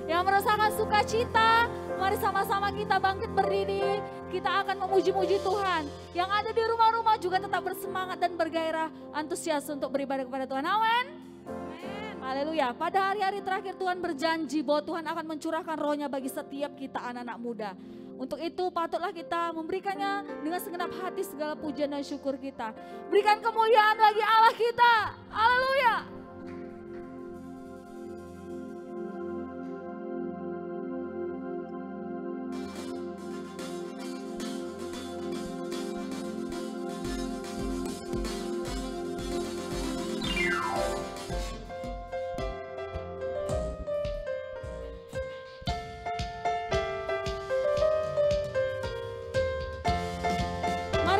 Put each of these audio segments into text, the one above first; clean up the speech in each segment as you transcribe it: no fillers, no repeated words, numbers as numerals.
Yang merasakan sukacita, mari sama-sama kita bangkit berdiri. Kita akan memuji-muji Tuhan. Yang ada di rumah-rumah juga tetap bersemangat dan bergairah, antusias untuk beribadah kepada Tuhan. Amin. Haleluya. Pada hari-hari terakhir Tuhan berjanji bahwa Tuhan akan mencurahkan rohnya bagi setiap kita anak-anak muda. Untuk itu patutlah kita memberikannya dengan segenap hati segala pujian dan syukur kita. Berikan kemuliaan bagi Allah kita. Haleluya.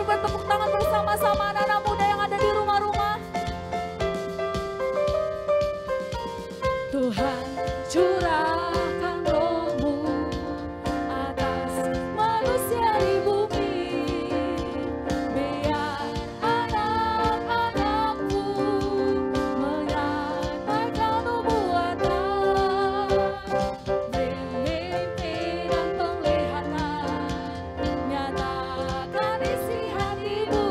Bertepuk tangan bersama-sama anak-anak muda yang ada di rumah-rumah. Tuhan curahkan roh-Mu atas manusia di bumi. Biar anak-anak-Mu menyatakan nubuatan. Mimpi dan penglihatan nyatakan isi hatimu.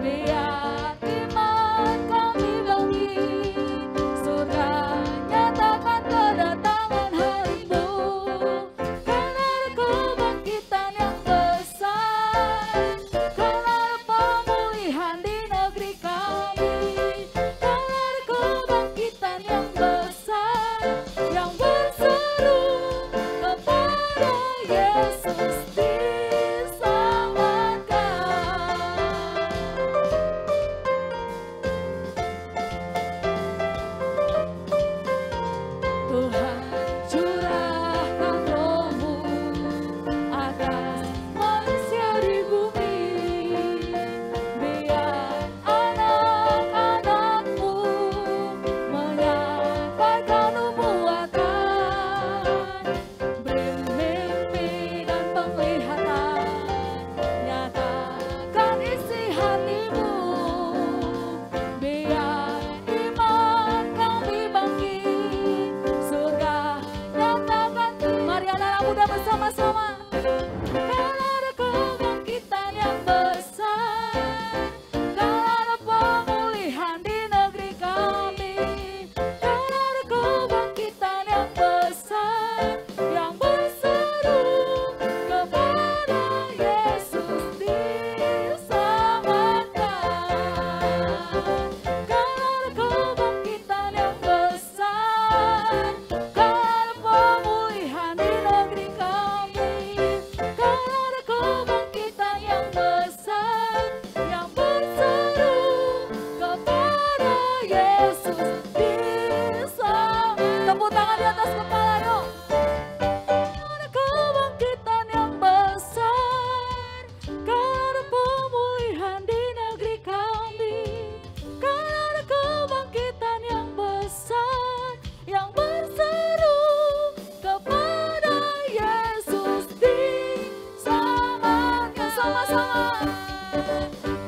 Biar iman kami bangkit, surga nyatakan kedatangan harimu. Karena ada kebangkitan yang besar, karena ada pemulihan di negeri kami. Karena ada kebangkitan yang besar, yang berseru kepada Yesus diselamatkan. Tuhan curahkan roh-Mu atas manusia di bumi. Biar anak-anak-Mu menyampaikan nubuatan. Bermimpi dan penglihatan nyatakan isi hatimu. Biar iman kami bangkit, surga nyatakan. Mari anak-anak muda bersama-sama. Karena ada kebangkitan yang besar, karena ada pemulihan di negeri kami. Karena ada kebangkitan yang besar, yang berseru kepada Yesus diselamatkan. Karena ada kebangkitan yang besar, karena ada pemulihan di negeri kami. Karena ada kebangkitan yang besar, yang berseru kepada Yesus diselamatkan. Tepuk tangan di atas kepala yuk. Ada kebangkitan yang besar, karena ada pemulihan di negeri kami. Karena ada kebangkitan yang besar, yang berseru kepada Yesus diselamatkan. Sama-sama.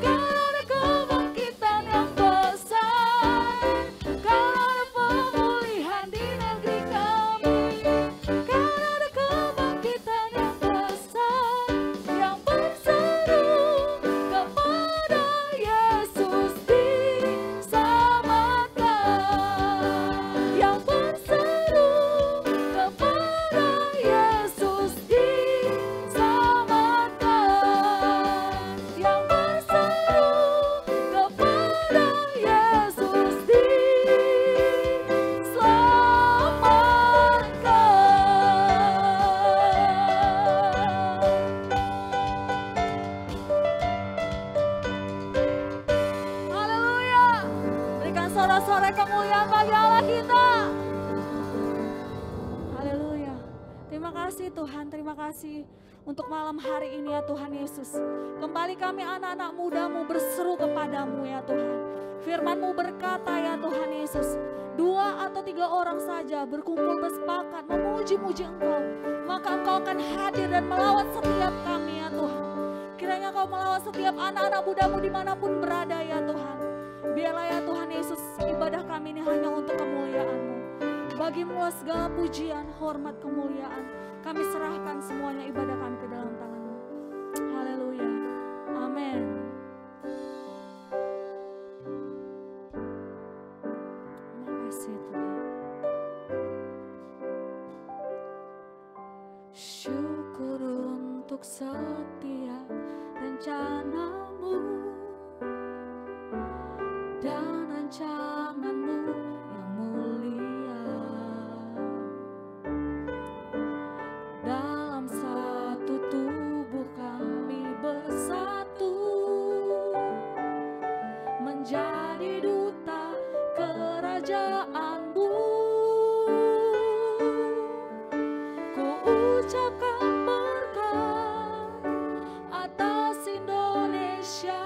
Karena ada kebangkitan yang besar, karena ada pemulihan di negeri kami. Karena ada kebangkitan yang besar, yang berseru kepada Yesus diselamatkan. Yang berseru kepada Yesus diselamatkan. Yang berseru kepada Yesus diselamatkan. Haleluya. Berikan sorak-sorai kemuliaan bagi Allah kita. Haleluya. Terima kasih Tuhan, terima kasih untuk malam hari ini ya Tuhan Yesus. Kembali kami anak-anak muda-Mu berseru kepadamu ya Tuhan. Firman-Mu berkata ya Tuhan Yesus, 2 atau 3 orang saja berkumpul bersepakat memuji-muji Engkau, maka Engkau akan hadir dan melawat setiap kami ya Tuhan. Kiranya Kau melawat setiap anak-anak muda-Mu dimanapun berada ya Tuhan. Biarlah ya Tuhan Yesus, ibadah kami ini hanya untuk kemuliaan-Mu. Bagimu segala pujian, hormat, kemuliaan. Kami serahkan semuanya ibadah kami ke dalam tangan-Mu. Haleluya. Amin. Terima kasih Tuhan. Syukur untuk setiap rencana-Mu dan rancangan-Mu yang mulia. Dalam satu tubuh kami bersatu, menjadi duta kerajaan-Mu. Ku ucapkan berkat atas Indonesia.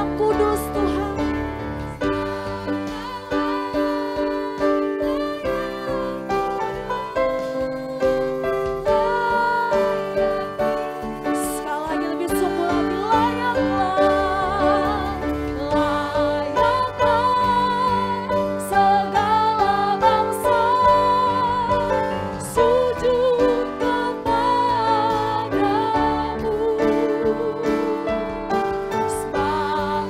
yang kudus Tuhan. Sekali lagi lebih sungguh lagi layaklah, segala bangsa sujud kepadamu. Sembahlah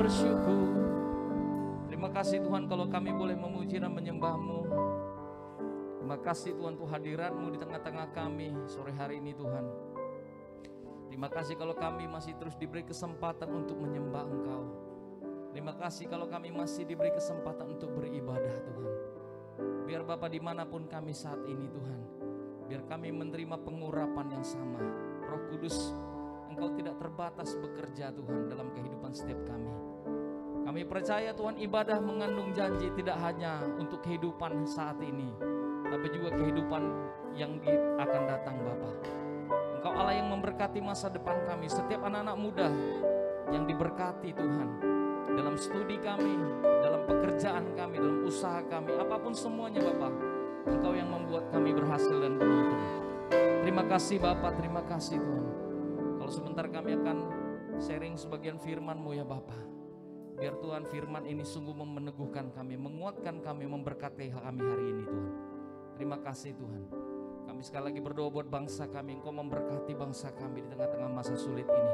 bersyukur. Terima kasih Tuhan kalau kami boleh memuji dan menyembah-Mu. Terima kasih Tuhan untuk hadirat-Mu di tengah-tengah kami sore hari ini Tuhan. Terima kasih kalau kami masih terus diberi kesempatan untuk menyembah Engkau. Terima kasih kalau kami masih diberi kesempatan untuk beribadah Tuhan. Biar Bapa dimanapun kami saat ini Tuhan, biar kami menerima pengurapan yang sama. Roh Kudus, Engkau tidak terbatas bekerja Tuhan dalam kehidupan setiap kami. Kami percaya Tuhan, ibadah mengandung janji tidak hanya untuk kehidupan saat ini, tapi juga kehidupan yang akan datang Bapa. Engkau Allah yang memberkati masa depan kami, setiap anak-anak muda yang diberkati Tuhan, dalam studi kami, dalam pekerjaan kami, dalam usaha kami, apapun semuanya Bapa, Engkau yang membuat kami berhasil dan beruntung. Terima kasih Bapa, terima kasih Tuhan. Kalau sebentar kami akan sharing sebagian firman-Mu ya Bapa. Biar Tuhan firman ini sungguh meneguhkan kami, menguatkan kami, memberkati kami hari ini Tuhan. Terima kasih Tuhan. Kami sekali lagi berdoa buat bangsa kami, Engkau memberkati bangsa kami di tengah-tengah masa sulit ini.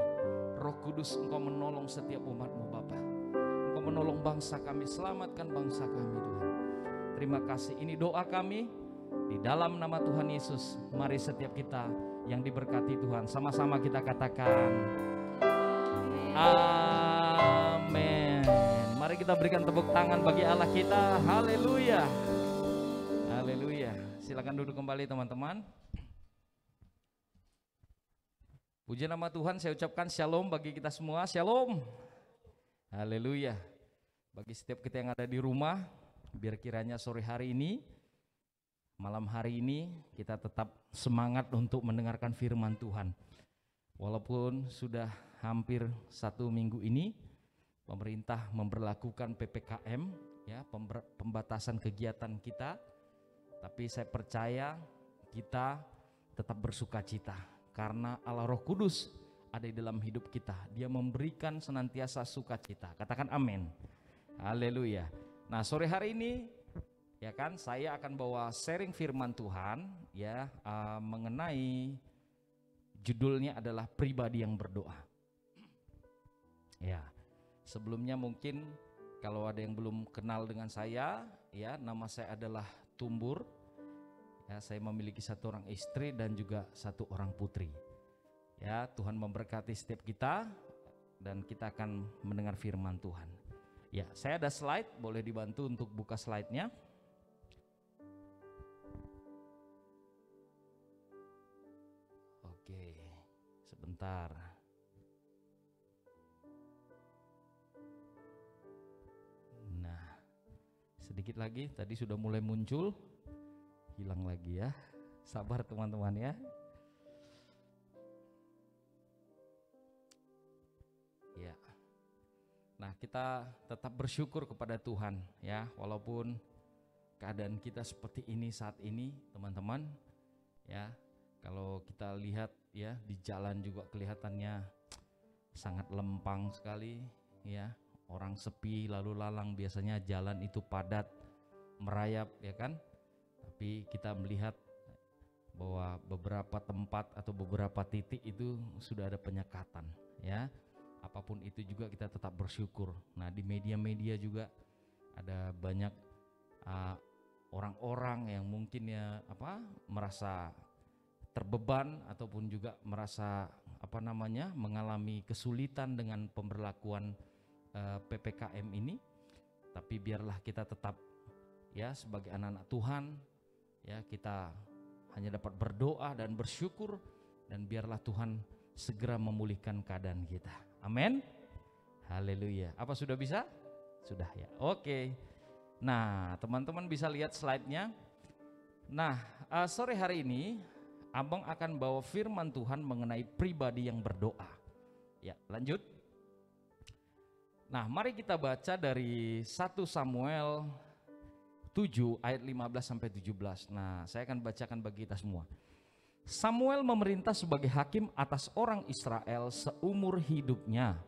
Roh Kudus, Engkau menolong setiap umat-Mu Bapa. Engkau menolong bangsa kami, selamatkan bangsa kami Tuhan. Terima kasih, ini doa kami di dalam nama Tuhan Yesus. Mari setiap kita yang diberkati Tuhan, sama-sama kita katakan amin. Mari kita berikan tepuk tangan bagi Allah kita. Haleluya, haleluya. Silakan duduk kembali teman-teman. Puji nama Tuhan, saya ucapkan shalom bagi kita semua. Shalom, haleluya. Bagi setiap kita yang ada di rumah, biar kiranya sore hari ini, malam hari ini kita tetap semangat untuk mendengarkan firman Tuhan. Walaupun sudah hampir 1 minggu ini pemerintah memberlakukan PPKM, ya, pembatasan kegiatan kita, tapi saya percaya kita tetap bersukacita karena Allah Roh Kudus ada di dalam hidup kita. Dia memberikan senantiasa sukacita. Katakan amin. Haleluya. Nah, sore hari ini ya kan, saya akan bawa sharing firman Tuhan ya, mengenai judulnya adalah pribadi yang berdoa. Ya, sebelumnya mungkin kalau ada yang belum kenal dengan saya, ya, nama saya adalah Tumbur. Ya, saya memiliki 1 orang istri dan juga 1 orang putri. Ya, Tuhan memberkati setiap kita dan kita akan mendengar firman Tuhan. Ya, saya ada slide, boleh dibantu untuk buka slide-nya. Oke, sebentar. Nah, sedikit lagi, tadi sudah mulai muncul, hilang lagi ya. Sabar teman-teman ya. Ya. Nah, kita tetap bersyukur kepada Tuhan ya, walaupun keadaan kita seperti ini saat ini, teman-teman. Ya, kalau kita lihat ya, di jalan juga kelihatannya sangat lempang sekali ya. Orang sepi lalu lalang, biasanya jalan itu padat, merayap ya kan. Tapi kita melihat bahwa beberapa tempat atau beberapa titik itu sudah ada penyekatan ya. Apapun itu juga kita tetap bersyukur. Nah, di media-media juga ada banyak orang-orang yang mungkin ya merasa terbeban ataupun juga merasa mengalami kesulitan dengan pemberlakuan PPKM ini. Tapi biarlah kita tetap ya sebagai anak-anak Tuhan ya, kita hanya dapat berdoa dan bersyukur, dan biarlah Tuhan segera memulihkan keadaan kita. Amin. Haleluya. Apa sudah bisa? Sudah ya. Oke. Nah, teman-teman bisa lihat slide-nya. Nah, sore hari ini Abang akan bawa firman Tuhan mengenai pribadi yang berdoa. Ya, lanjut. Nah, mari kita baca dari 1 Samuel 7 ayat 15 sampai 17. Nah, saya akan bacakan bagi kita semua. Samuel memerintah sebagai hakim atas orang Israel seumur hidupnya.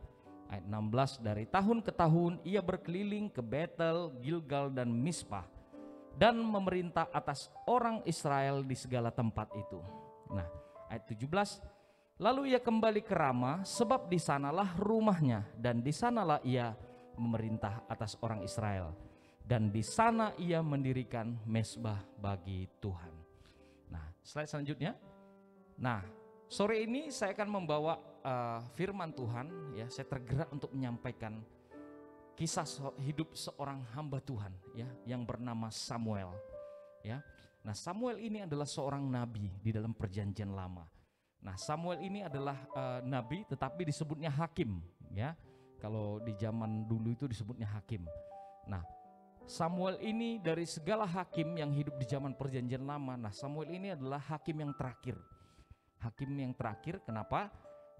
Ayat 16, dari tahun ke tahun ia berkeliling ke Betel, Gilgal dan Mispa, dan memerintah atas orang Israel di segala tempat itu. Nah, ayat 17, lalu ia kembali ke Rama, sebab di sanalah rumahnya, dan di sanalah ia memerintah atas orang Israel. Dan di sana ia mendirikan mezbah bagi Tuhan. Nah, slide selanjutnya. Nah, sore ini saya akan membawa firman Tuhan, ya. Saya tergerak untuk menyampaikan kisah hidup seorang hamba Tuhan, ya, yang bernama Samuel, ya. Nah, Samuel ini adalah seorang nabi di dalam Perjanjian Lama. Nah, Samuel ini adalah nabi tetapi disebutnya hakim, ya. Kalau di zaman dulu itu disebutnya hakim. Nah, Samuel ini dari segala hakim yang hidup di zaman Perjanjian Lama, nah Samuel ini adalah hakim yang terakhir. Hakim yang terakhir, kenapa?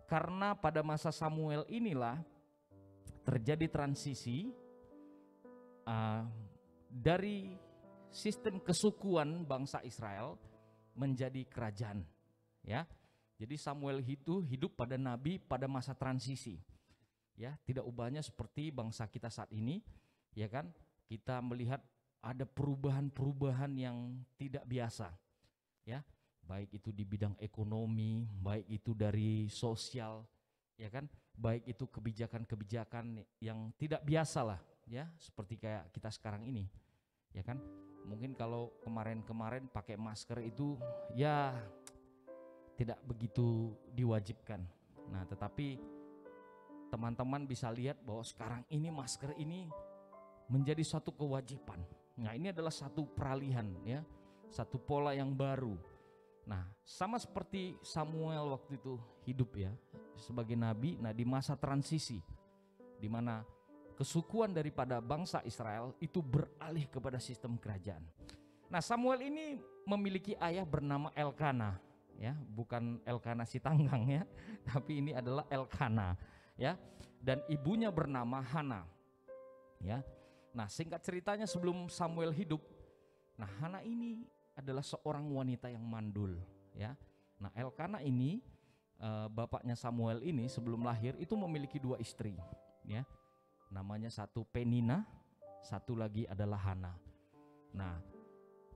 Karena pada masa Samuel inilah terjadi transisi dari sistem kesukuan bangsa Israel menjadi kerajaan, ya. Jadi Samuel itu hidup pada nabi pada masa transisi, ya. Tidak ubahnya seperti bangsa kita saat ini, ya kan? Kita melihat ada perubahan-perubahan yang tidak biasa, ya. Baik itu di bidang ekonomi, baik itu dari sosial, ya kan? Baik itu kebijakan-kebijakan yang tidak biasa lah, ya, seperti kayak kita sekarang ini, ya kan? Mungkin kalau kemarin-kemarin pakai masker itu ya tidak begitu diwajibkan. Nah, tetapi teman-teman bisa lihat bahwa sekarang ini masker ini menjadi suatu kewajiban. Nah, ini adalah satu peralihan, ya, satu pola yang baru. Nah, sama seperti Samuel waktu itu hidup, ya, sebagai nabi. Nah, di masa transisi di mana kesukuan daripada bangsa Israel itu beralih kepada sistem kerajaan. Nah, Samuel ini memiliki ayah bernama Elkana, ya, bukan Elkana si tanggang, ya, tapi ini adalah Elkana, ya, dan ibunya bernama Hana, ya. Nah, singkat ceritanya sebelum Samuel hidup, nah Hana ini adalah seorang wanita yang mandul, ya. Nah, Elkana ini bapaknya Samuel ini sebelum lahir itu memiliki 2 istri, ya. Namanya satu Penina, satu lagi adalah Hana. Nah,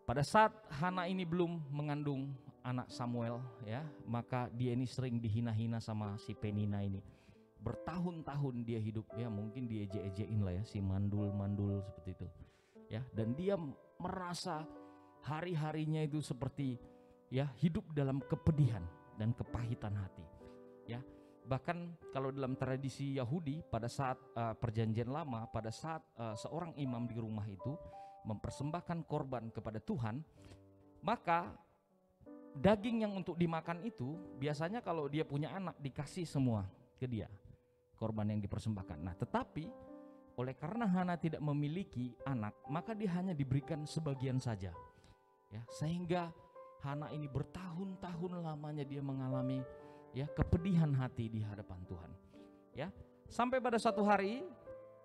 pada saat Hana ini belum mengandung anak Samuel, ya, maka dia ini sering dihina-hina sama si Penina ini. Bertahun-tahun dia hidup, ya, mungkin diejek-ejekin lah, ya, si mandul-mandul seperti itu, ya. Dan dia merasa hari-harinya itu seperti, ya, hidup dalam kepedihan dan kepahitan hati, ya. Bahkan kalau dalam tradisi Yahudi pada saat Perjanjian Lama, pada saat seorang imam di rumah itu mempersembahkan korban kepada Tuhan, maka daging yang untuk dimakan itu biasanya kalau dia punya anak dikasih semua ke dia, korban yang dipersembahkan. Nah, tetapi oleh karena Hana tidak memiliki anak, maka dia hanya diberikan sebagian saja, ya, sehingga Hana ini bertahun-tahun lamanya dia mengalami, ya, kepedihan hati di hadapan Tuhan, ya. Sampai pada suatu hari,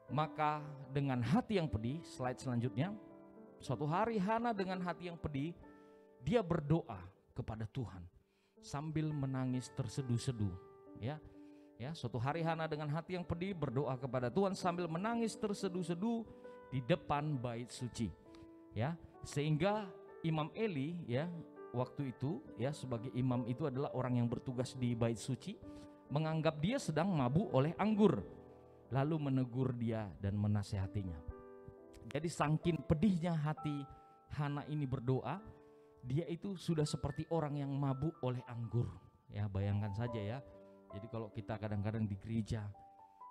maka dengan hati yang pedih, slide selanjutnya. Suatu hari Hana dengan hati yang pedih, dia berdoa kepada Tuhan sambil menangis terseduh-seduh, ya. Ya, suatu hari Hana dengan hati yang pedih berdoa kepada Tuhan sambil menangis terseduh-seduh di depan bait suci, ya. Sehingga Imam Eli, ya, waktu itu, ya, sebagai imam itu adalah orang yang bertugas di bait suci, menganggap dia sedang mabuk oleh anggur, lalu menegur dia dan menasehatinya. Jadi saking pedihnya hati Hana ini berdoa, dia itu sudah seperti orang yang mabuk oleh anggur, ya. Bayangkan saja, ya. Jadi kalau kita kadang-kadang di gereja,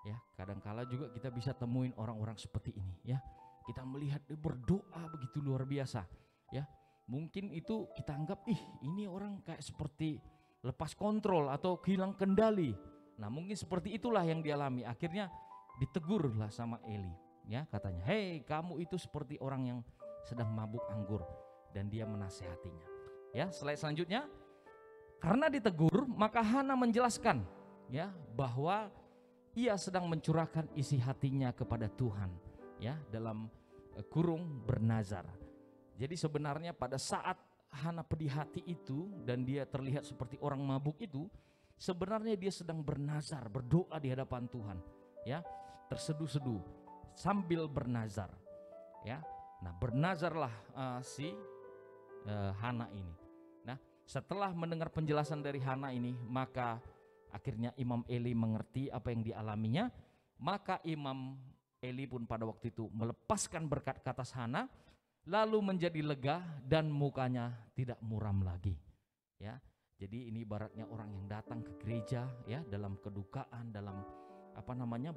ya, kadang-kala juga kita bisa temuin orang-orang seperti ini, ya. Kita melihat dia berdoa begitu luar biasa, ya. Mungkin itu kita anggap, ini orang kayak seperti lepas kontrol atau hilang kendali. Nah, mungkin seperti itulah yang dialami. Akhirnya ditegurlah sama Eli, ya, katanya, "Hei, kamu itu seperti orang yang sedang mabuk anggur." Dan dia menasehatinya, ya. Slide selanjutnya. Karena ditegur, maka Hana menjelaskan, ya, bahwa ia sedang mencurahkan isi hatinya kepada Tuhan, ya, dalam kurung bernazar. Jadi sebenarnya pada saat Hana pedih hati itu dan dia terlihat seperti orang mabuk itu, sebenarnya dia sedang bernazar, berdoa di hadapan Tuhan, ya, terseduh-seduh sambil bernazar, ya. Nah, bernazarlah si Hana ini. Nah, setelah mendengar penjelasan dari Hana ini, maka akhirnya Imam Eli mengerti apa yang dialaminya. Maka Imam Eli pun pada waktu itu melepaskan berkat ke atas Hana, lalu menjadi lega dan mukanya tidak muram lagi. Ya, jadi ini ibaratnya orang yang datang ke gereja ya dalam kedukaan, dalam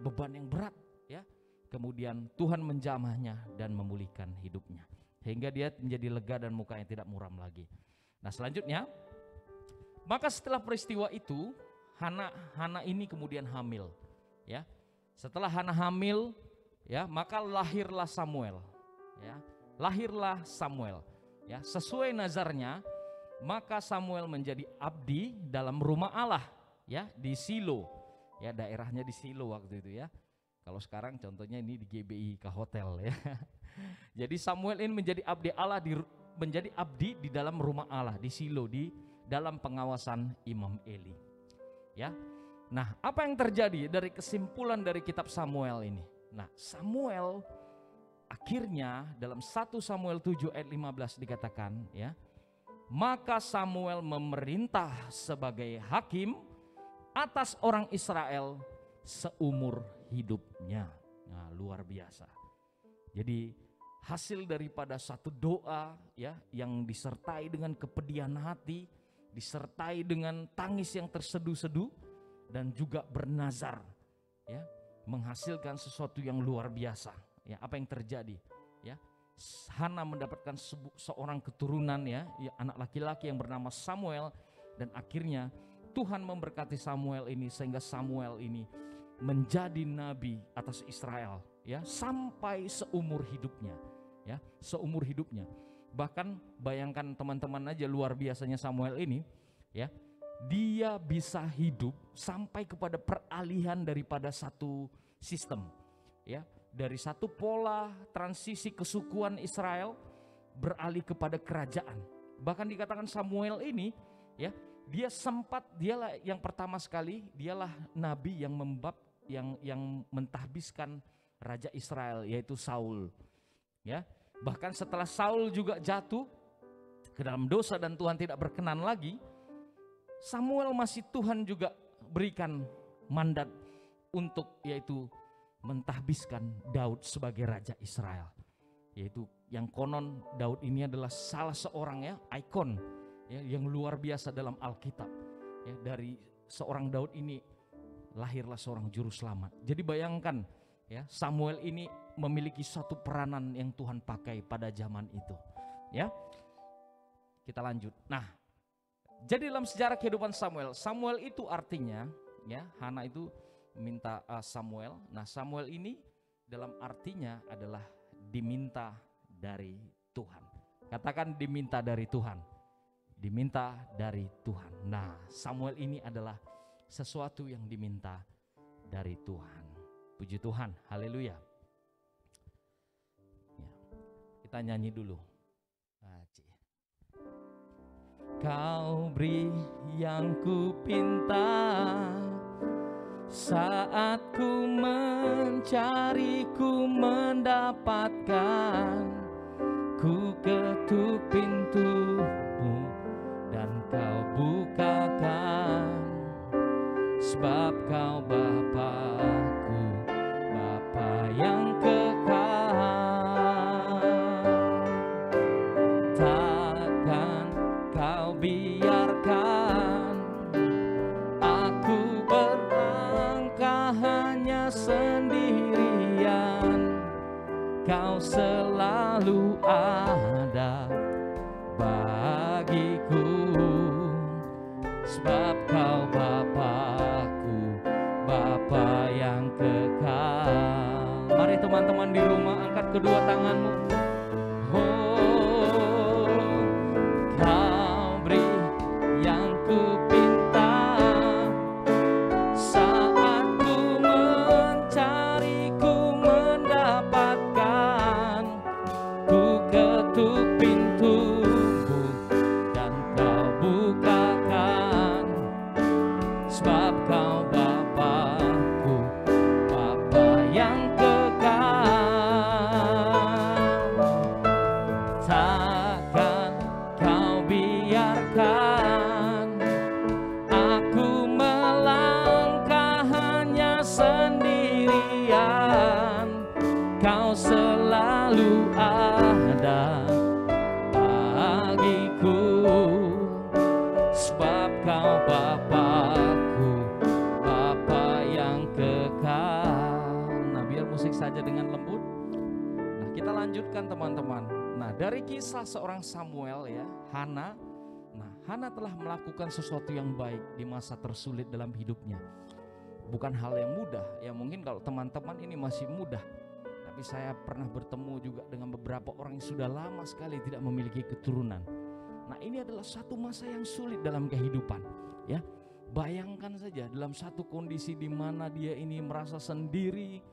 beban yang berat ya. Kemudian Tuhan menjamahnya dan memulihkan hidupnya sehingga dia menjadi lega dan mukanya tidak muram lagi. Nah, selanjutnya, maka setelah peristiwa itu Hana ini kemudian hamil ya. Setelah Hana hamil ya, maka lahirlah Samuel ya. Lahirlah Samuel ya, sesuai nazarnya. Maka Samuel menjadi abdi dalam rumah Allah ya, di Silo ya, daerahnya di Silo waktu itu ya. Kalau sekarang contohnya ini di GBI ke hotel ya. Jadi Samuel ini menjadi abdi Allah, menjadi abdi di dalam rumah Allah di Silo, di dalam pengawasan Imam Eli ya. Nah, apa yang terjadi dari kesimpulan dari kitab Samuel ini? Nah, Samuel akhirnya dalam 1 Samuel 7 ayat 15 dikatakan ya, maka Samuel memerintah sebagai hakim atas orang Israel seumur hidupnya. Nah, luar biasa. Jadi hasil daripada satu doa ya, yang disertai dengan kepedihan hati, disertai dengan tangis yang terseduh-seduh, dan juga bernazar ya, menghasilkan sesuatu yang luar biasa ya. Apa yang terjadi ya? Hana mendapatkan seorang keturunan ya, anak laki-laki yang bernama Samuel, dan akhirnya Tuhan memberkati Samuel ini sehingga Samuel ini menjadi nabi atas Israel ya, sampai seumur hidupnya ya, seumur hidupnya. Bahkan bayangkan teman-teman aja luar biasanya Samuel ini ya, dia bisa hidup sampai kepada peralihan daripada satu sistem ya, dari satu pola transisi kesukuan Israel beralih kepada kerajaan. Bahkan dikatakan Samuel ini ya, dialah yang pertama sekali, dialah nabi yang mentahbiskan raja Israel, yaitu Saul ya. Bahkan setelah Saul juga jatuh ke dalam dosa dan Tuhan tidak berkenan lagi, Samuel masih Tuhan juga berikan mandat untuk yaitu mentahbiskan Daud sebagai raja Israel, yaitu yang konon Daud ini adalah salah seorang ya ikon ya, yang luar biasa dalam Alkitab ya. Dari seorang Daud ini lahirlah seorang juru selamat. Jadi bayangkan ya, Samuel ini memiliki satu peranan yang Tuhan pakai pada zaman itu ya. Kita lanjut. Nah, jadi dalam sejarah kehidupan Samuel itu artinya ya, Hana itu minta Samuel. Nah, Samuel ini dalam artinya adalah diminta dari Tuhan. Katakan diminta dari Tuhan. Diminta dari Tuhan. Nah, Samuel ini adalah sesuatu yang diminta dari Tuhan. Puji Tuhan, haleluya. Ya, kita nyanyi dulu. Kau beri yang ku pinta, saat ku mencari, ku mendapatkan. Ku ketuk pintumu dan kau bukakan, sebab kau Bapa-Ku, Bapa yang kekal. Takkan kau biarkan aku berlangkah hanya sendirian. Kau selalu ada bagiku, sebab kau Bapa-Ku, Bapa yang kekal. Mari teman-teman di rumah angkat kedua tanganmu. Oh, kau beri yang ku pinta, saat ku mencari, ku mendapatkan. Ku ketuk pintumu dan kau bukakan, sebab kau Bapa-Ku, Bapa yang kekal. saja dengan lembut. Nah, kita lanjutkan teman-teman. Nah, dari kisah seorang Samuel ya, Hana. Nah, Hana telah melakukan sesuatu yang baik di masa tersulit dalam hidupnya. Bukan hal yang mudah, ya mungkin kalau teman-teman ini masih mudah. Tapi saya pernah bertemu juga dengan beberapa orang yang sudah lama sekali tidak memiliki keturunan. Nah, ini adalah satu masa yang sulit dalam kehidupan, ya. Bayangkan saja dalam satu kondisi di mana dia ini merasa sendiri,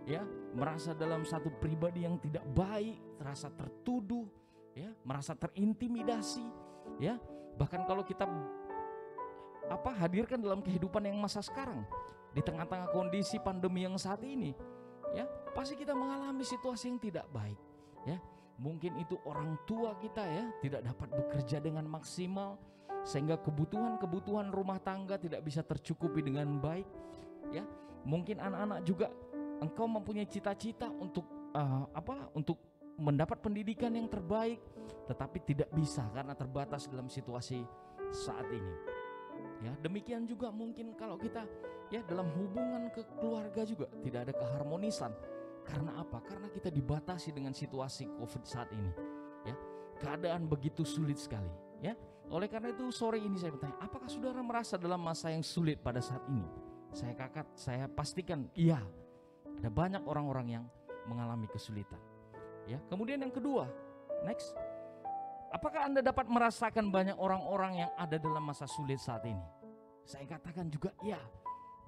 ya, merasa dalam satu pribadi yang tidak baik, terasa tertuduh, ya, merasa terintimidasi, ya. Bahkan kalau kita hadirkan dalam kehidupan yang masa sekarang, di tengah-tengah kondisi pandemi yang saat ini, ya, pasti kita mengalami situasi yang tidak baik, ya. Mungkin itu orang tua kita ya tidak dapat bekerja dengan maksimal, sehingga kebutuhan rumah tangga tidak bisa tercukupi dengan baik, ya. Mungkin anak-anak juga, engkau mempunyai cita-cita untuk untuk mendapat pendidikan yang terbaik, tetapi tidak bisa karena terbatas dalam situasi saat ini. Ya, demikian juga mungkin kalau kita ya dalam hubungan ke keluarga juga tidak ada keharmonisan. Karena apa? Karena kita dibatasi dengan situasi COVID saat ini. Ya, keadaan begitu sulit sekali. Ya, oleh karena itu sore ini saya bertanya, apakah saudara merasa dalam masa yang sulit pada saat ini? Saya pastikan iya. Ada banyak orang-orang yang mengalami kesulitan. Ya, kemudian yang kedua, next. Apakah Anda dapat merasakan banyak orang-orang yang ada dalam masa sulit saat ini? Saya katakan juga iya.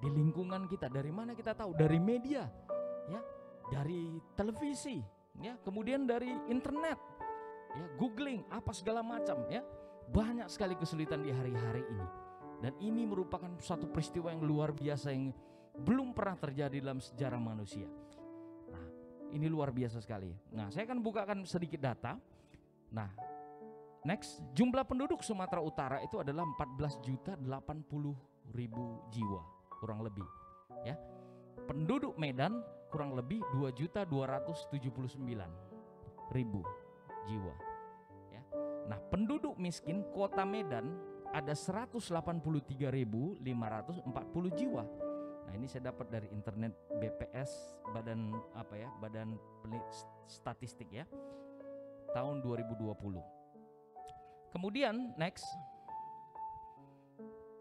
Di lingkungan kita, dari mana kita tahu? Dari media, ya, dari televisi, ya, kemudian dari internet, ya, googling apa segala macam, ya. Banyak sekali kesulitan di hari-hari ini. Dan ini merupakan suatu peristiwa yang luar biasa yang belum pernah terjadi dalam sejarah manusia. Nah, ini luar biasa sekali. Nah, saya akan bukakan sedikit data. Nah, next, jumlah penduduk Sumatera Utara itu adalah 14.080.000 jiwa, kurang lebih. Ya, penduduk Medan kurang lebih 2.279.000 jiwa. Ya, nah penduduk miskin Kota Medan ada 183.540 jiwa. Nah, ini saya dapat dari internet BPS, Badan Statistik ya, tahun 2020. Kemudian next,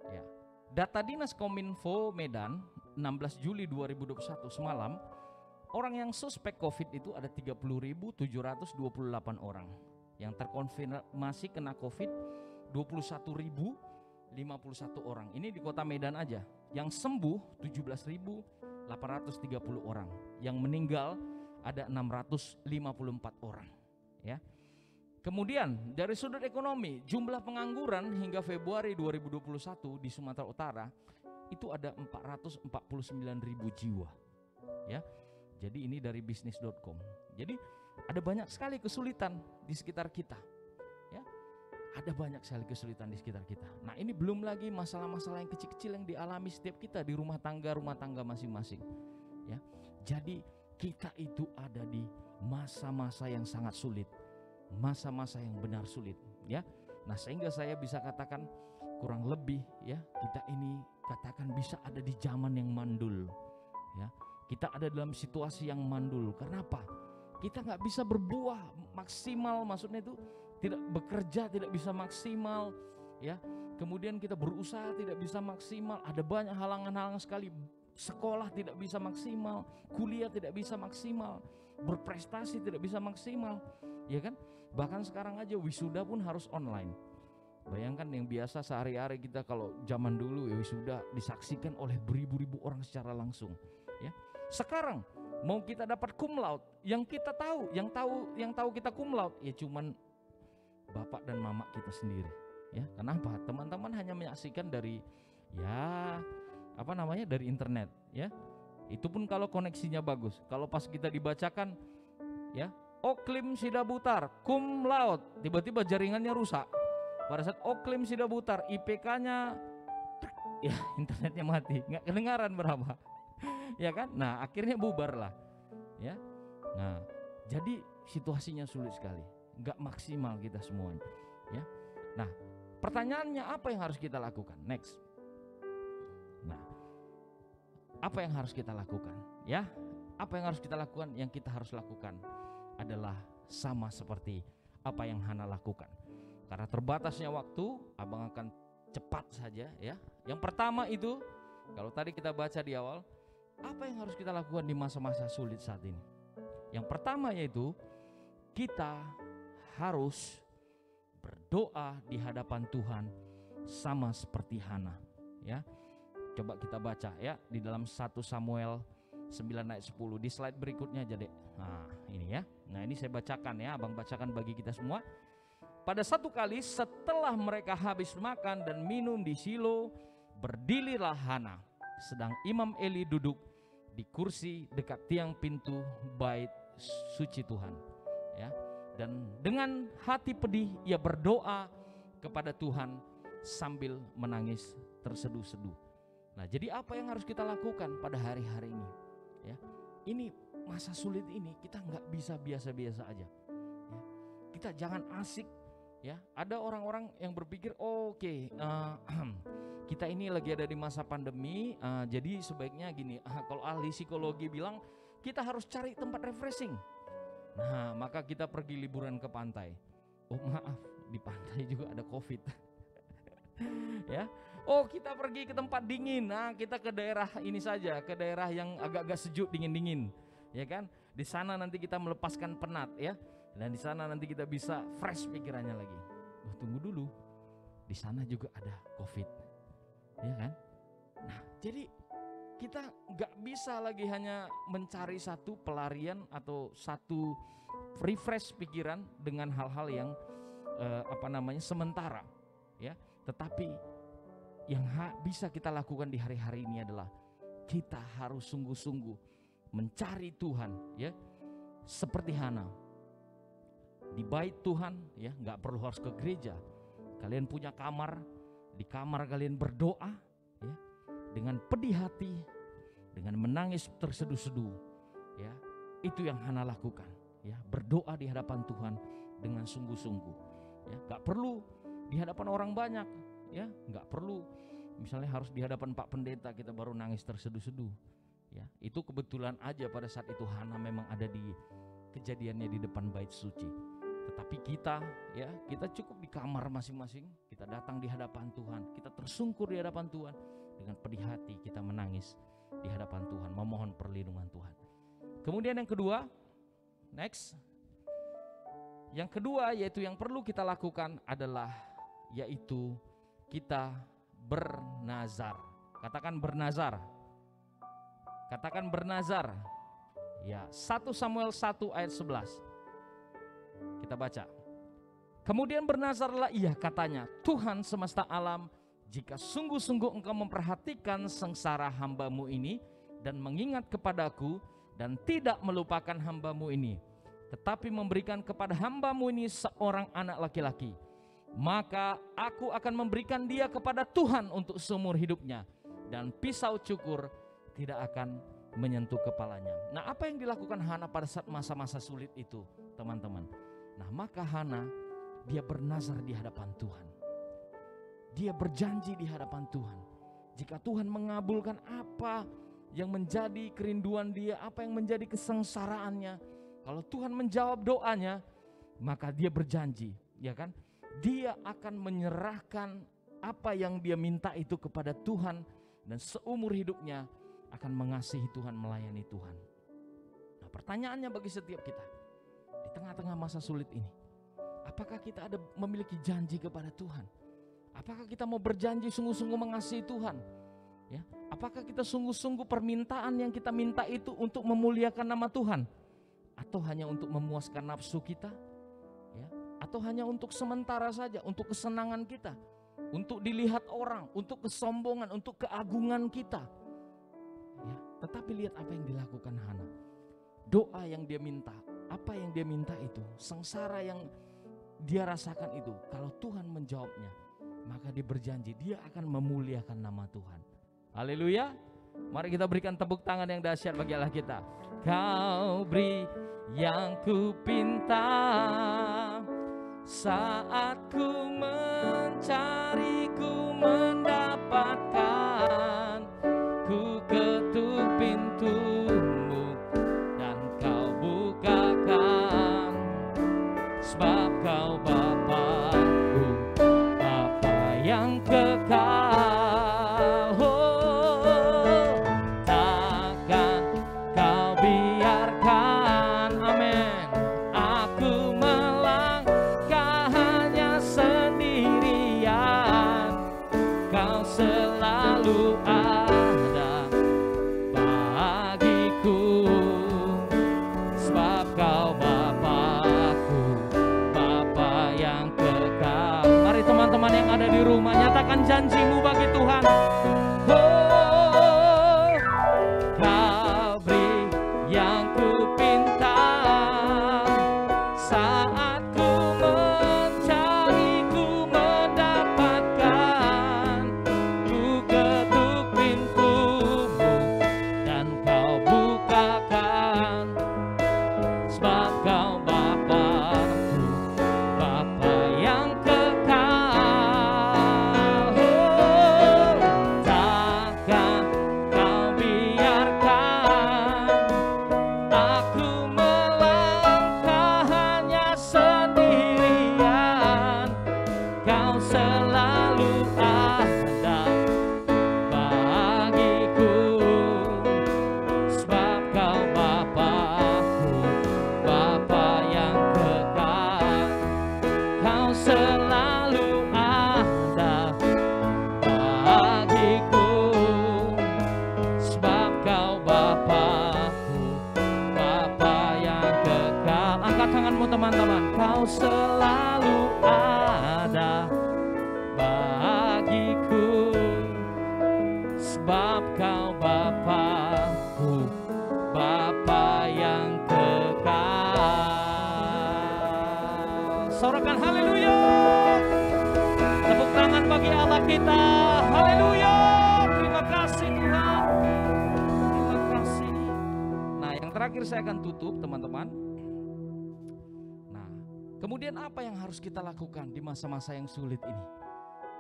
ya, data Dinas Kominfo Medan 16 Juli 2021 semalam, orang yang suspek COVID itu ada 30.728 orang. Yang terkonfirmasi kena COVID 21.051 orang. Ini di Kota Medan aja. Yang sembuh 17.830 orang. Yang meninggal ada 654 orang. Ya. Kemudian dari sudut ekonomi, jumlah pengangguran hingga Februari 2021 di Sumatera Utara itu ada 449.000 jiwa. Ya. Jadi ini dari bisnis.com. Jadi ada banyak sekali kesulitan di sekitar kita. Ya. Ada banyak sekali kesulitan di sekitar kita. Nah, ini belum lagi masalah-masalah yang kecil-kecil yang dialami setiap kita di rumah tangga masing-masing. Ya. Jadi kita itu ada di masa-masa yang sangat sulit. Masa-masa yang benar sulit, ya. Nah, sehingga saya bisa katakan kurang lebih ya, kita ini katakan bisa ada di zaman yang mandul, ya. Kita ada dalam situasi yang mandul. Kenapa? Kita nggak bisa berbuah maksimal, maksudnya itu tidak bekerja tidak bisa maksimal, ya. Kemudian kita berusaha tidak bisa maksimal, ada banyak halangan-halangan sekali. Sekolah tidak bisa maksimal, kuliah tidak bisa maksimal, berprestasi tidak bisa maksimal, ya kan? Bahkan sekarang aja wisuda pun harus online. Bayangkan yang biasa sehari-hari kita kalau zaman dulu ya wisuda disaksikan oleh beribu-ribu orang secara langsung, ya. Sekarang mau kita dapat cum laude, yang kita tahu, yang tahu kita cum laude ya cuman bapak dan mama kita sendiri, ya. Kenapa? Teman-teman hanya menyaksikan dari dari internet, ya. Itu pun kalau koneksinya bagus. Kalau pas kita dibacakan, ya, Oklim Sidabutar, cum laude, tiba-tiba jaringannya rusak. Pada saat Oklim Sidabutar, IPK-nya, ya internetnya mati, nggak kedengaran berapa, ya kan? Nah, akhirnya bubar lah, ya. Nah, jadi situasinya sulit sekali, nggak maksimal kita semuanya, ya. Nah, pertanyaannya apa yang harus kita lakukan? Next. Nah, apa yang harus kita lakukan? Ya, apa yang harus kita lakukan? Yang kita harus lakukan adalah sama seperti apa yang Hana lakukan. Karena terbatasnya waktu, abang akan cepat saja ya. Yang pertama itu, kalau tadi kita baca di awal, apa yang harus kita lakukan di masa-masa sulit saat ini? Yang pertama yaitu kita harus berdoa di hadapan Tuhan sama seperti Hana ya. Coba kita baca ya di dalam 1 Samuel 9 ayat 10 di slide berikutnya aja deh. Nah ini ya. Nah ini saya bacakan ya, abang bacakan bagi kita semua. Pada satu kali setelah mereka habis makan dan minum di Shilo, berdirilah Hana, sedang Imam Eli duduk di kursi dekat tiang pintu bait suci Tuhan ya. Dan dengan hati pedih ia berdoa kepada Tuhan sambil menangis terseduh-seduh. Nah, jadi apa yang harus kita lakukan pada hari-hari ini? Ya, ini masa sulit ini kita nggak bisa biasa-biasa aja. Ya, kita jangan asik. Ya, ada orang-orang yang berpikir, oke, kita ini lagi ada di masa pandemi, jadi sebaiknya gini. Kalau ahli psikologi bilang kita harus cari tempat refreshing. Nah, maka kita pergi liburan ke pantai. Oh maaf, di pantai juga ada COVID. Ya, oh kita pergi ke tempat dingin. Nah, kita ke daerah ini saja, ke daerah yang agak-agak sejuk, dingin-dingin, ya kan? Di sana nanti kita melepaskan penat, ya. Dan di sana nanti kita bisa fresh pikirannya lagi. Oh, tunggu dulu, di sana juga ada COVID, ya kan? Nah, jadi kita nggak bisa lagi hanya mencari satu pelarian atau satu refresh pikiran dengan hal-hal yang sementara, ya. Tetapi yang bisa kita lakukan di hari-hari ini adalah kita harus sungguh-sungguh mencari Tuhan, ya. Seperti Hana di bait Tuhan, ya, nggak perlu harus ke gereja. Kalian punya kamar, di kamar kalian berdoa, ya, dengan pedih hati, dengan menangis terseduh-seduh, ya. Itu yang Hana lakukan, ya, berdoa di hadapan Tuhan dengan sungguh-sungguh, ya. Nggak perlu di hadapan orang banyak, ya, nggak perlu misalnya harus di hadapan Pak Pendeta kita baru nangis terseduh-seduh, ya. Itu kebetulan aja pada saat itu Hana memang ada di kejadiannya di depan bait suci. Tetapi kita, ya, kita cukup di kamar masing-masing, kita datang di hadapan Tuhan, kita tersungkur di hadapan Tuhan, dengan pedih hati kita menangis di hadapan Tuhan, memohon perlindungan Tuhan. Kemudian yang kedua, next. Yang kedua yaitu yang perlu kita lakukan adalah yaitu kita bernazar. Katakan bernazar. Katakan bernazar. Ya, 1 Samuel 1 ayat 11. Kita baca. Kemudian bernazarlah ia, katanya, Tuhan semesta alam, jika sungguh-sungguh engkau memperhatikan sengsara hamba-Mu ini dan mengingat kepadaku dan tidak melupakan hamba-Mu ini, tetapi memberikan kepada hamba-Mu ini seorang anak laki-laki, maka aku akan memberikan dia kepada Tuhan untuk seumur hidupnya, dan pisau cukur tidak akan menyentuh kepalanya. Nah, apa yang dilakukan Hana pada saat masa-masa sulit itu, teman-teman? Nah, maka Hana, dia bernazar di hadapan Tuhan. Dia berjanji di hadapan Tuhan. Jika Tuhan mengabulkan apa yang menjadi kerinduan dia, apa yang menjadi kesengsaraannya, kalau Tuhan menjawab doanya, maka dia berjanji, ya kan? Dia akan menyerahkan apa yang dia minta itu kepada Tuhan, dan seumur hidupnya akan mengasihi Tuhan, melayani Tuhan. Nah, pertanyaannya bagi setiap kita di tengah-tengah masa sulit ini, apakah kita ada memiliki janji kepada Tuhan? Apakah kita mau berjanji sungguh-sungguh mengasihi Tuhan? Ya, apakah kita sungguh-sungguh permintaan yang kita minta itu untuk memuliakan nama Tuhan? Atau hanya untuk memuaskan nafsu kita? Ya, atau hanya untuk sementara saja, untuk kesenangan kita, untuk dilihat orang, untuk kesombongan, untuk keagungan kita? Ya, tetapi lihat apa yang dilakukan Hana. Doa yang dia minta, apa yang dia minta itu, sengsara yang dia rasakan itu, kalau Tuhan menjawabnya, maka dia berjanji dia akan memuliakan nama Tuhan. Haleluya. Mari kita berikan tepuk tangan yang dahsyat bagi Allah kita. Kau beri yang ku pinta, saat ku mencari ku mendapatkan, ku ketuk ketuk pintumu dan kau bukakan, sebab kau Bapa-Ku, Bapa yang kekal. Oh, takkan kau biarkan, amin, aku melangkah hanya sendirian. Kau selalu ada bagiku, sebab kau Bapa-Ku, Bapa yang kekal. Mari teman-teman yang ada di rumah, nyatakan janjimu bagi Tuhan. Oh, kau beri yang ku pinta, saat ku mencari ku mendapatkan. Ku ketuk pintumu dan kau bukakan, sebab kau Bapa-Ku, Bapa yang kekal. Oh, takkan kau biarkan aku melangkah hanya sendirian. Kau selalu ada bagiku, sebab kau Bapa-Ku, Bapa yang kekal. Kau selalu ada bagiku, sebab kau Bapa-Ku, Bapa yang kekal. Angkat tanganmu teman-teman. Kau selalu ada bagiku, sebab kau Bapa-Ku, Bapa yang kekal. Sorakan haleluya. Tepuk tangan bagi Allah kita. Haleluya. Terima kasih Tuhan. Terima kasih. Nah, yang terakhir saya akan tutup teman-teman. Nah, kemudian apa yang harus kita lakukan di masa-masa yang sulit ini?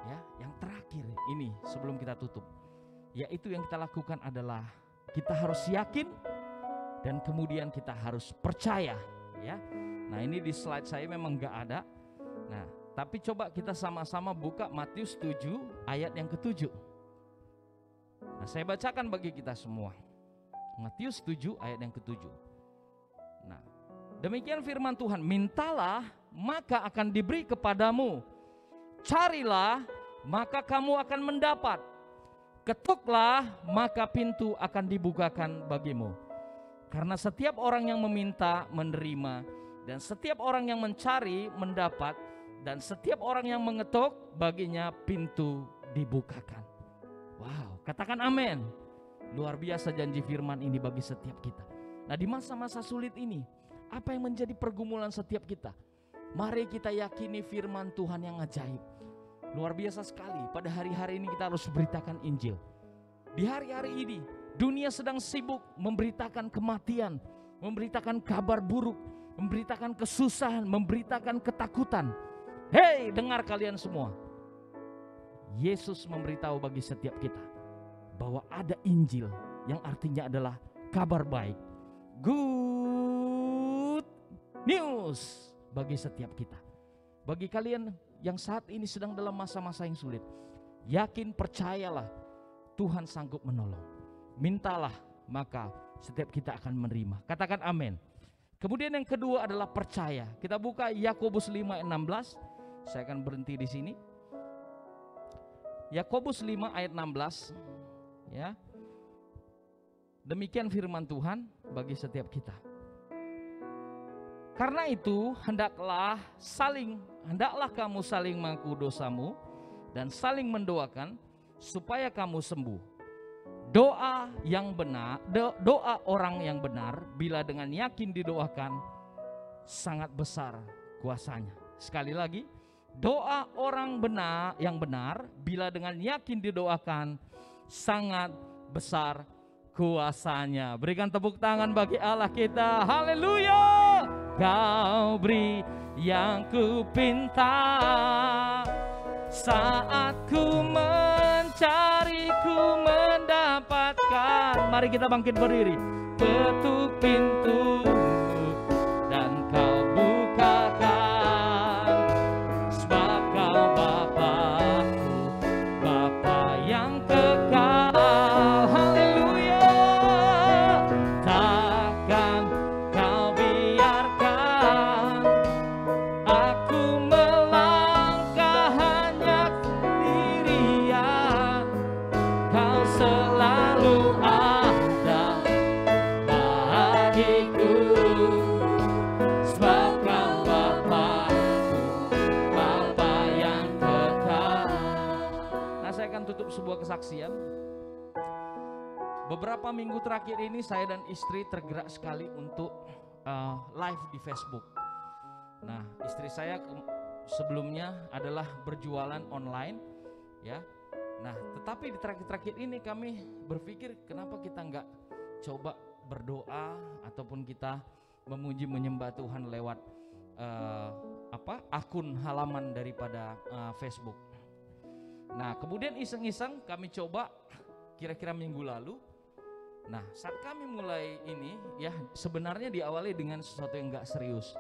Ya, yang terakhir ini sebelum kita tutup, yaitu yang kita lakukan adalah kita harus yakin dan kemudian kita harus percaya, ya. Nah, ini di slide saya memang nggak ada. Nah, tapi coba kita sama-sama buka Matius 7 ayat yang ke-7. Nah, saya bacakan bagi kita semua. Matius 7 ayat yang ke-7. Nah, demikian firman Tuhan, mintalah maka akan diberi kepadamu. Carilah maka kamu akan mendapat. Ketuklah maka pintu akan dibukakan bagimu. Karena setiap orang yang meminta menerima, dan setiap orang yang mencari mendapat, dan setiap orang yang mengetuk baginya pintu dibukakan. Wow, katakan amin. Luar biasa janji firman ini bagi setiap kita. Nah, di masa-masa sulit ini, apa yang menjadi pergumulan setiap kita? Mari kita yakini firman Tuhan yang ajaib. Luar biasa sekali, pada hari-hari ini kita harus beritakan Injil. Di hari-hari ini, dunia sedang sibuk memberitakan kematian, memberitakan kabar buruk, memberitakan kesusahan, memberitakan ketakutan. Hei, dengar kalian semua. Yesus memberitahu bagi setiap kita bahwa ada Injil yang artinya adalah kabar baik. Good news bagi setiap kita. Bagi kalian yang saat ini sedang dalam masa-masa yang sulit, yakin, percayalah Tuhan sanggup menolong. Mintalah maka setiap kita akan menerima. Katakan amin. Kemudian yang kedua adalah percaya. Kita buka Yakobus 5 ayat 16. Saya akan berhenti di sini. Yakobus 5 ayat 16. Ya. Demikian firman Tuhan bagi setiap kita. Karena itu hendaklah kamu saling mengaku dosamu dan saling mendoakan supaya kamu sembuh. Doa orang yang benar bila dengan yakin didoakan sangat besar kuasanya. Sekali lagi, doa orang yang benar bila dengan yakin didoakan sangat besar kuasanya. Berikan tepuk tangan bagi Allah kita. Haleluya. Kau beri yang ku pinta, saat ku mencari ku mendapatkan. Mari kita bangkit berdiri. Ketuk pintu dan kau bukakan, sebab kau Bapa-Ku, Bapa yang kekal. Haleluya. Takkan kau biarkan aku melangkah hanya sendirian. Kau selalu ada bagiku, sebab kau Bapa-Ku, Bapa yang kekal. Nah, saya akan tutup sebuah kesaksian. Beberapa minggu terakhir ini saya dan istri tergerak sekali untuk live di Facebook. Nah, istri saya sebelumnya adalah berjualan online, ya. Nah, tetapi di terakhir-terakhir ini kami berpikir kenapa kita nggak coba berdoa ataupun kita memuji menyembah Tuhan lewat akun halaman daripada Facebook. Nah, kemudian iseng-iseng kami coba kira-kira minggu lalu. Nah, saat kami mulai ini, ya sebenarnya diawali dengan sesuatu yang nggak serius.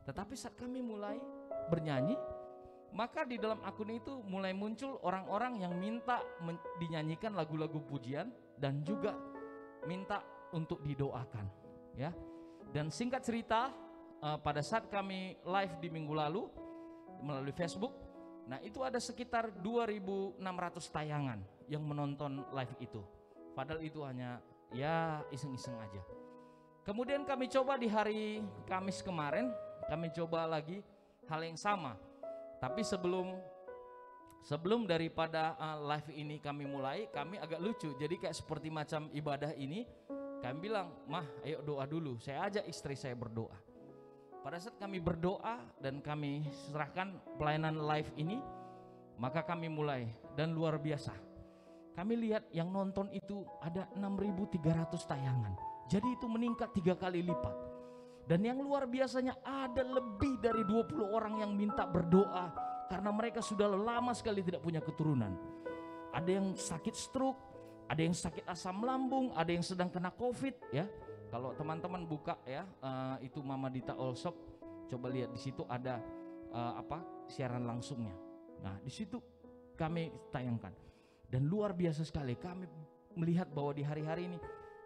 Tetapi saat kami mulai bernyanyi, maka di dalam akun itu mulai muncul orang-orang yang minta dinyanyikan lagu-lagu pujian dan juga minta untuk didoakan, ya. Dan singkat cerita, pada saat kami live di minggu lalu melalui Facebook, nah itu ada sekitar 2.600 tayangan yang menonton live itu. Padahal itu hanya ya iseng-iseng aja. Kemudian kami coba di hari Kamis kemarin, kami coba lagi hal yang sama. Tapi sebelum daripada live ini kami mulai, kami agak lucu. Jadi kayak seperti macam ibadah ini, kami bilang, "Mah, ayo doa dulu." Saya ajak istri saya berdoa. Pada saat kami berdoa dan kami serahkan pelayanan live ini, maka kami mulai dan luar biasa. Kami lihat yang nonton itu ada 6.300 tayangan. Jadi itu meningkat 3 kali lipat. Dan yang luar biasanya ada lebih dari 20 orang yang minta berdoa karena mereka sudah lama sekali tidak punya keturunan. Ada yang sakit stroke, ada yang sakit asam lambung, ada yang sedang kena COVID, ya. Kalau teman-teman buka ya, itu Mama Dita All Shop, coba lihat di situ ada siaran langsungnya. Nah, di situ kami tayangkan. Dan luar biasa sekali kami melihat bahwa di hari-hari ini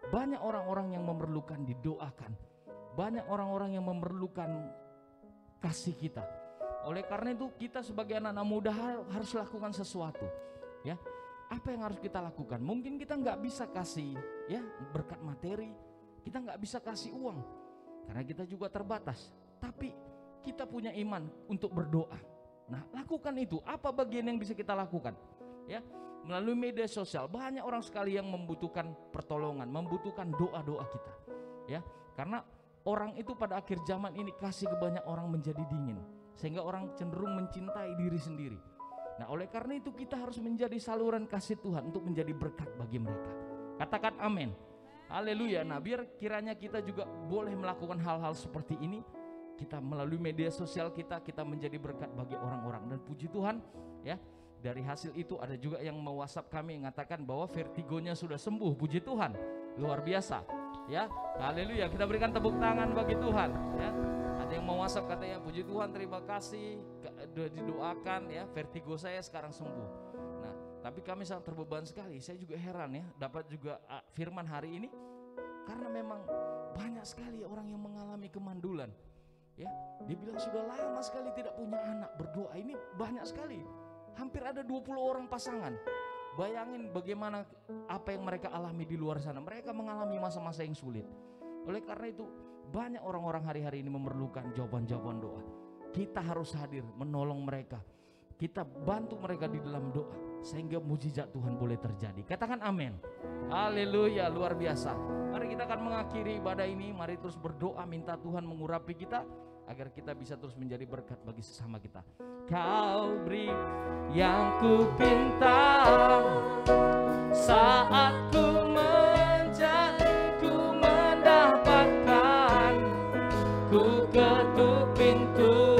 banyak orang-orang yang memerlukan didoakan. Banyak orang-orang yang memerlukan kasih kita. Oleh karena itu kita sebagai anak-anak muda harus lakukan sesuatu, ya. Apa yang harus kita lakukan? Mungkin kita nggak bisa kasih ya berkat materi, kita nggak bisa kasih uang karena kita juga terbatas. Tapi kita punya iman untuk berdoa. Nah, lakukan itu. Apa bagian yang bisa kita lakukan? Ya, melalui media sosial banyak orang sekali yang membutuhkan pertolongan, membutuhkan doa-doa kita. Ya, karena orang itu pada akhir zaman ini kasih ke banyak orang menjadi dingin, sehingga orang cenderung mencintai diri sendiri. Nah, oleh karena itu kita harus menjadi saluran kasih Tuhan untuk menjadi berkat bagi mereka. Katakan amin. Haleluya. Nah, biar kiranya kita juga boleh melakukan hal-hal seperti ini. Kita melalui media sosial kita menjadi berkat bagi orang-orang. Dan puji Tuhan, ya. Dari hasil itu ada juga yang me-WhatsApp kami mengatakan bahwa vertigonya sudah sembuh. Puji Tuhan. Luar biasa. Ya, haleluya. Kita berikan tepuk tangan bagi Tuhan, ya. Ada yang mau WhatsApp katanya, "Puji Tuhan, terima kasih, didoakan ya, vertigo saya sekarang sembuh." Nah, tapi kami sangat terbeban sekali. Saya juga heran ya, dapat juga firman hari ini karena memang banyak sekali orang yang mengalami kemandulan. Ya, dia bilang sudah lama sekali tidak punya anak, berdoa. Ini banyak sekali. Hampir ada 20 orang pasangan. Bayangin bagaimana apa yang mereka alami di luar sana. Mereka mengalami masa-masa yang sulit. Oleh karena itu banyak orang-orang hari-hari ini memerlukan jawaban-jawaban doa. Kita harus hadir menolong mereka. Kita bantu mereka di dalam doa sehingga mujizat Tuhan boleh terjadi. Katakan amin. Haleluya, luar biasa. Mari kita akan mengakhiri ibadah ini. Mari terus berdoa minta Tuhan mengurapi kita agar kita bisa terus menjadi berkat bagi sesama kita. Kau beri yang ku pinta saat ku mencari, ku mendapatkan, ku ketuk pintu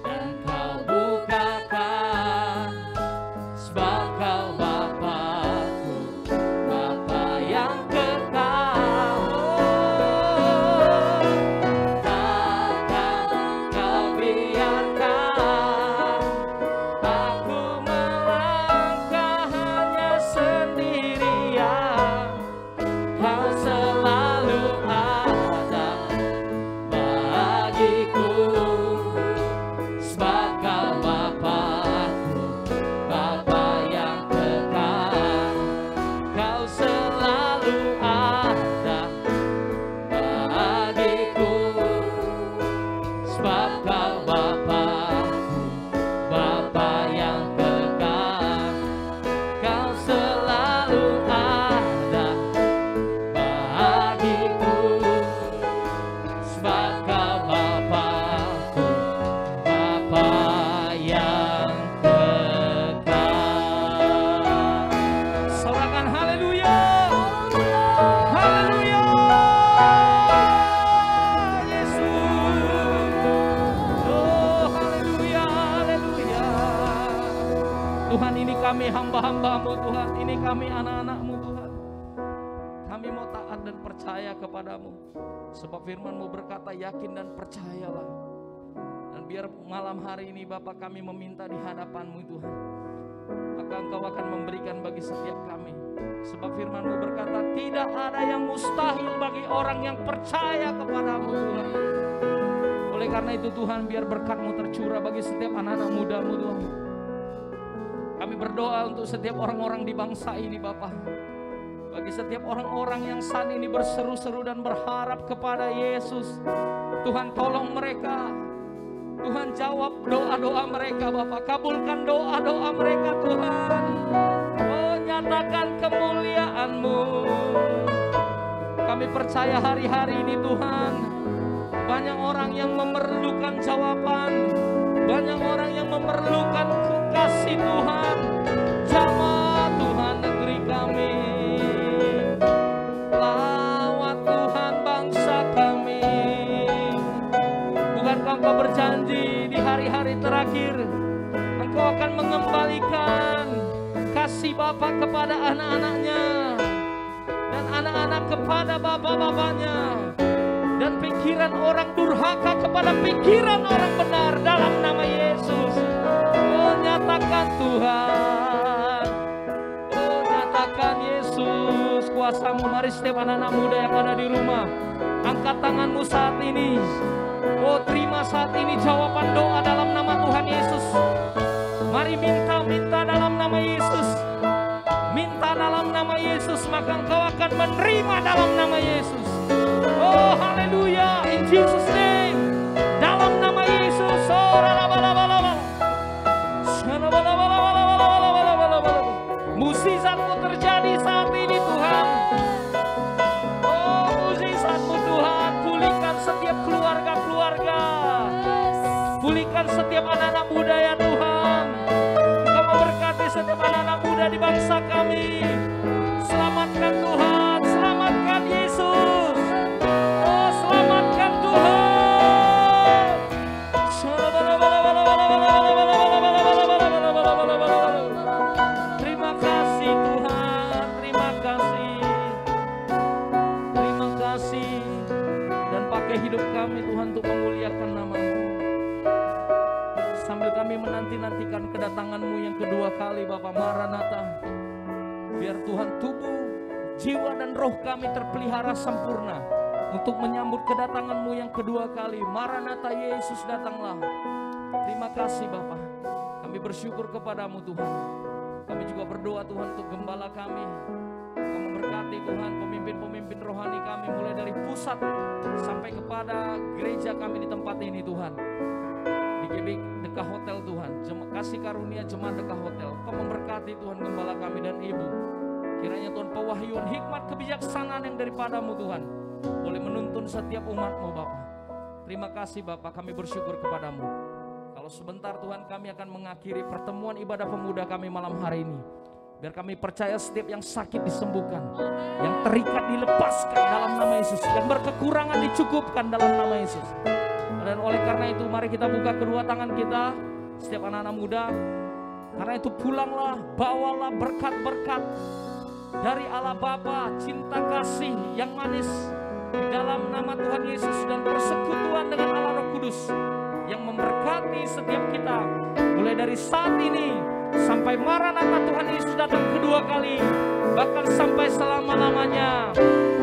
dan kau bukakan, sebab kau Bapa-Ku, Bapa yang hamba-hamba-Mu Tuhan, ini kami anak-anak-Mu Tuhan. Kami mau taat dan percaya kepadamu. Sebab firman-Mu berkata yakin dan percayalah. Dan biar malam hari ini Bapa kami meminta di hadapan-Mu Tuhan, maka Engkau akan memberikan bagi setiap kami. Sebab firman-Mu berkata tidak ada yang mustahil bagi orang yang percaya kepadamu Tuhan. Oleh karena itu Tuhan, biar berkat-Mu tercurah bagi setiap anak-anak muda-Mu Tuhan. Kami berdoa untuk setiap orang-orang di bangsa ini Bapa. Bagi setiap orang-orang yang saat ini berseru-seru dan berharap kepada Yesus, Tuhan tolong mereka. Tuhan jawab doa-doa mereka Bapa. Kabulkan doa-doa mereka Tuhan. Oh, nyatakan kemuliaan-Mu. Kami percaya hari-hari ini Tuhan, banyak orang yang memerlukan jawaban. Banyak orang yang memerlukan kasih Tuhan. Jamah Tuhan negeri kami. Engkau berjanji di hari-hari terakhir Engkau akan mengembalikan kasih Bapa kepada anak-anaknya dan anak-anak kepada bapak-bapaknya, dan pikiran orang durhaka kepada pikiran orang benar dalam nama Yesus. Oh, nyatakan Tuhan, oh nyatakan Yesus kuasa-Mu. Mari setiap anak-anak muda yang ada di rumah, angkat tanganmu saat ini. Oh, terima saat ini jawaban doa dalam nama Tuhan Yesus. Mari minta dalam nama Yesus. Minta dalam nama Yesus, maka engkau akan menerima dalam nama Yesus. Oh, haleluya, in Jesus name. Dalam nama Yesus. Oh, mukjizat-Mu terjadi saat ini Tuhan. Oh, mukjizat-Mu Tuhan, pulihkan setiap keluarga-keluarga. Pulihkan setiap anak-anak muda ya Tuhan. Engkau memberkati setiap anak-anak muda di bangsa kami. Selamatkan Tuhan, selamatkan Yesus. Oh, selamatkan Tuhan. Terima kasih Tuhan, terima kasih. Terima kasih. Dan pakai hidup kami Tuhan untuk memuliakan nama-Mu. Sambil kami menanti-nantikan kedatangan-Mu yang kedua kali Bapa, Maranatha. Biar Tuhan tubuh, jiwa dan roh kami terpelihara sempurna untuk menyambut kedatangan-Mu yang kedua kali. Maranatha, Yesus datanglah. Terima kasih Bapa. Kami bersyukur kepadamu Tuhan. Kami juga berdoa Tuhan untuk gembala kami. Kau memberkati Tuhan pemimpin-pemimpin rohani kami, mulai dari pusat sampai kepada gereja kami di tempat ini Tuhan. Di GBI Dekah Hotel Tuhan, kasih karunia jemaat Dekah Hotel. Kau memberkati Tuhan gembala kami dan ibu. Kiranya Tuhan pewahyuan hikmat kebijaksanaan yang daripada-Mu Tuhan boleh menuntun setiap umat-Mu Bapa. Terima kasih Bapa, kami bersyukur kepadamu. Kalau sebentar Tuhan kami akan mengakhiri pertemuan ibadah pemuda kami malam hari ini. Biar kami percaya setiap yang sakit disembuhkan, yang terikat dilepaskan dalam nama Yesus, yang berkekurangan dicukupkan dalam nama Yesus. Dan oleh karena itu mari kita buka kedua tangan kita, setiap anak-anak muda. Karena itu pulanglah, bawalah berkat-berkat dari Allah Bapa, cinta kasih yang manis di dalam nama Tuhan Yesus, dan persekutuan dengan Allah Roh Kudus yang memberkati setiap kita mulai dari saat ini sampai Maranatha Tuhan Yesus datang kedua kali, bahkan sampai selama-lamanya.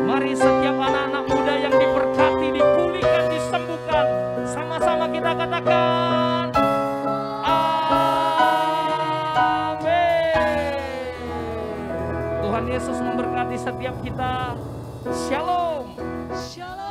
Mari setiap anak-anak muda yang diberkati, dipulihkan, disembuhkan, sama-sama kita katakan amin. Tuhan Yesus memberkati setiap kita. Shalom. Shalom.